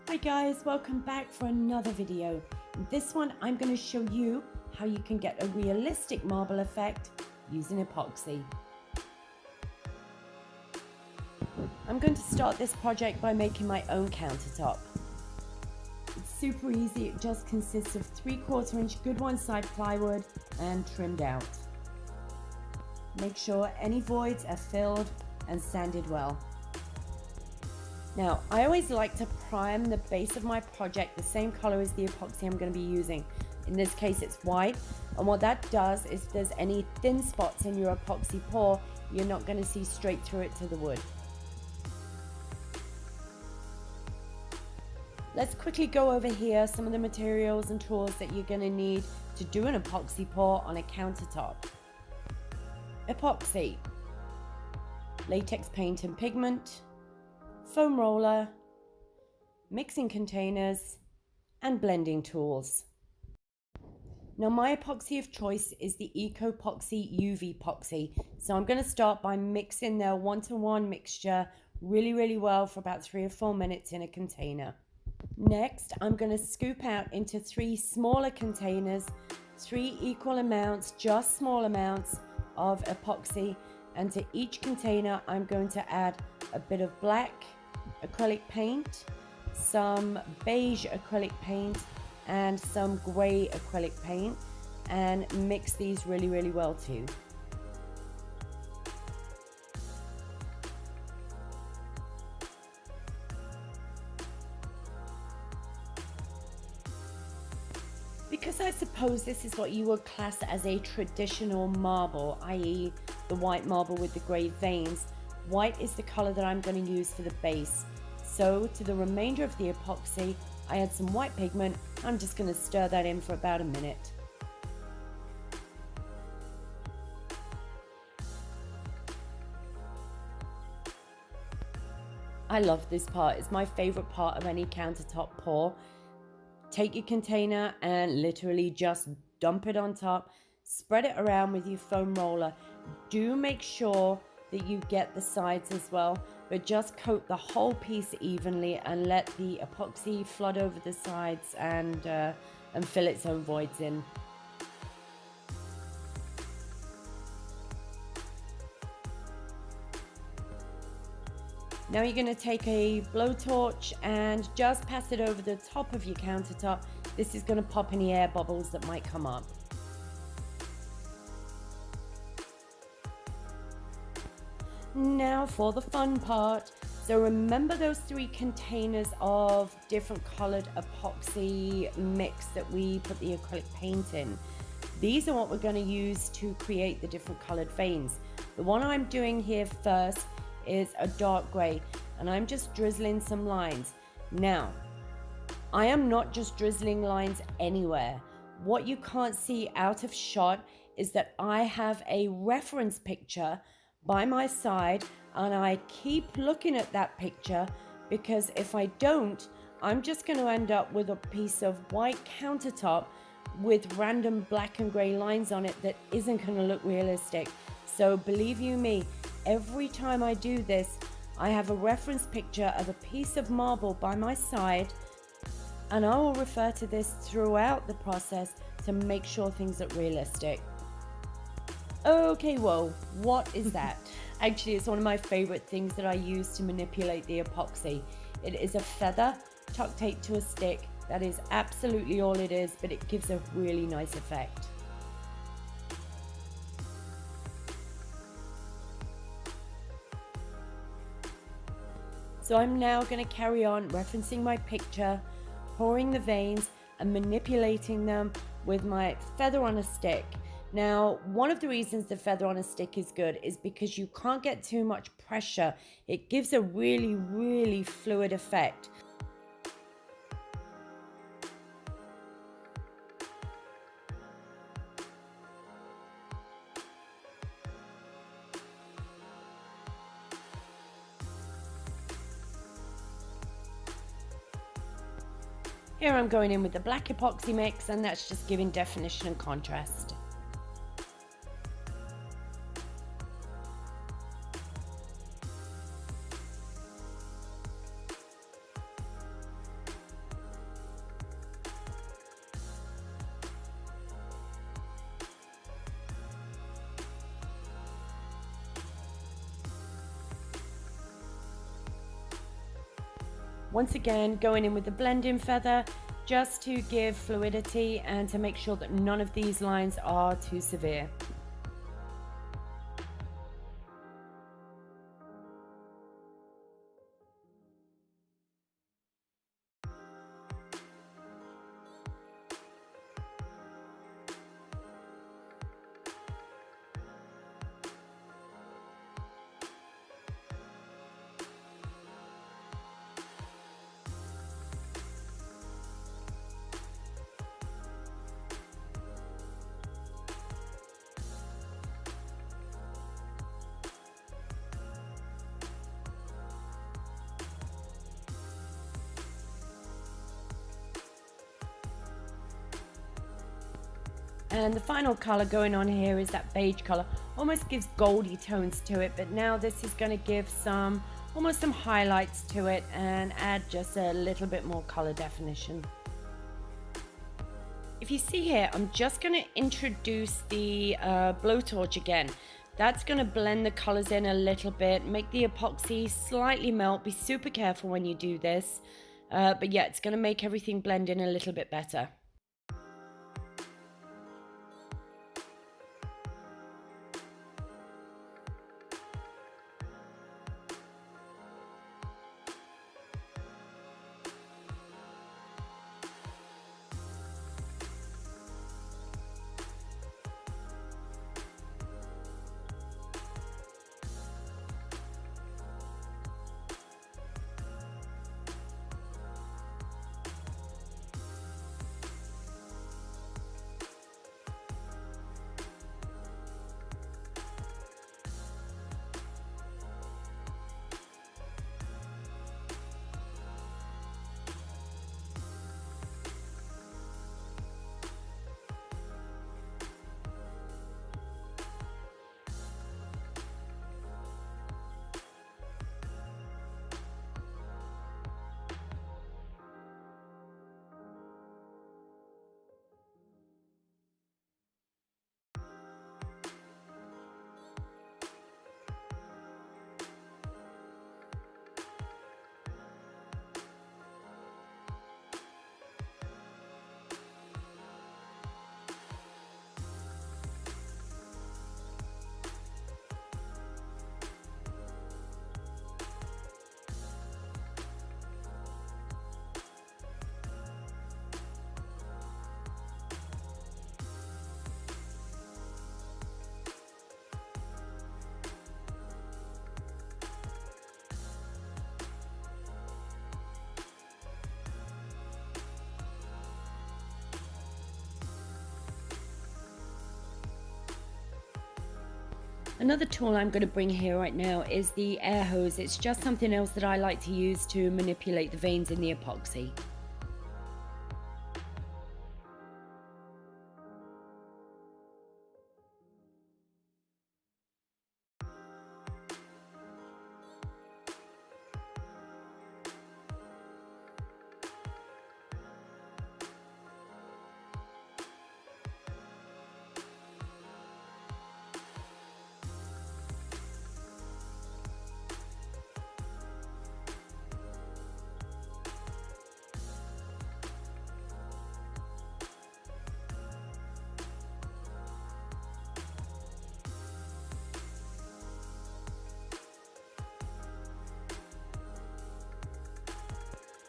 Hi guys, welcome back for another video. In this one I'm going to show you how you can get a realistic marble effect using epoxy. I'm going to start this project by making my own countertop. It's super easy, it just consists of 3/4 inch good one side plywood and trimmed out. Make sure any voids are filled and sanded well. Now, I always like to prime the base of my project the same color as the epoxy I'm going to be using. In this case, it's white. And what that does is if there's any thin spots in your epoxy pour, you're not going to see straight through it to the wood. Let's quickly go over here some of the materials and tools that you're going to need to do an epoxy pour on a countertop. Epoxy, latex paint and pigment, foam roller, mixing containers, and blending tools. Now my epoxy of choice is the Ecopoxy UVpoxy. So I'm going to start by mixing their 1-to-1 mixture really well for about 3 or 4 minutes in a container. Next, I'm going to scoop out into 3 smaller containers, 3 equal amounts, just small amounts of epoxy, and to each container I'm going to add a bit of black acrylic paint, some beige acrylic paint, and some gray acrylic paint, and mix these really well too. Because I suppose this is what you would class as a traditional marble, i.e. the white marble with the gray veins, white is the color that I'm going to use for the base. So to the remainder of the epoxy, I add some white pigment. I'm just going to stir that in for about a minute. I love this part. It's my favorite part of any countertop pour. Take your container and literally just dump it on top. Spread it around with your foam roller. Do make sure that you get the sides as well, but just coat the whole piece evenly and let the epoxy flood over the sides and fill its own voids in. Now you're going to take a blowtorch and just pass it over the top of your countertop. This is going to pop any air bubbles that might come up. Now for the fun part. So remember those 3 containers of different colored epoxy mix that we put the acrylic paint in? These are what we're going to use to create the different colored veins. The one I'm doing here first is a dark gray, and I'm just drizzling some lines. Now, I am not just drizzling lines anywhere. What you can't see out of shot is that I have a reference picture by my side, and I keep looking at that picture, because if I don't, I'm just going to end up with a piece of white countertop with random black and gray lines on it that isn't going to look realistic. So believe you me, every time I do this, I have a reference picture of a piece of marble by my side, and I will refer to this throughout the process to make sure things look realistic. Okay, whoa, what is that? Actually, it's one of my favorite things that I use to manipulate the epoxy. It is a feather tuck taped to a stick. That is absolutely all it is, but it gives a really nice effect. So I'm now going to carry on referencing my picture, pouring the veins and manipulating them with my feather on a stick. Now, one of the reasons the feather on a stick is good is because you can't get too much pressure. It gives a really fluid effect. Here I'm going in with the black epoxy mix, and that's just giving definition and contrast. Once again, going in with the blending feather just to give fluidity and to make sure that none of these lines are too severe. And the final color going on here is that beige color. Almost gives goldy tones to it, but now this is going to give almost some highlights to it and add just a little bit more color definition. If you see here, I'm just going to introduce the blowtorch again. That's going to blend the colors in a little bit, make the epoxy slightly melt. Be super careful when you do this, but yeah, it's going to make everything blend in a little bit better. Another tool I'm going to bring here right now is the air hose. It's just something else that I like to use to manipulate the veins in the epoxy.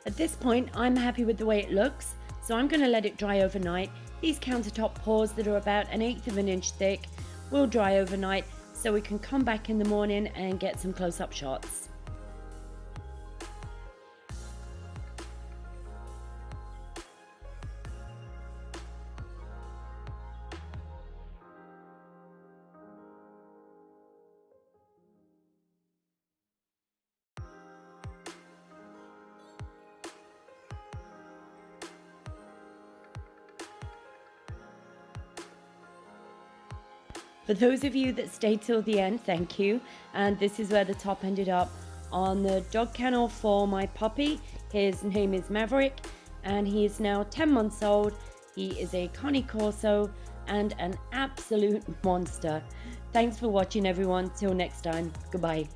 At this point, I'm happy with the way it looks, so I'm going to let it dry overnight. These countertop pours that are about 1/8 of an inch thick will dry overnight, so we can come back in the morning and get some close-up shots. For those of you that stayed till the end, thank you. And this is where the top ended up on the dog kennel for my puppy. His name is Maverick and he is now 10 months old. He is a Cane Corso and an absolute monster. Thanks for watching everyone. Till next time. Goodbye.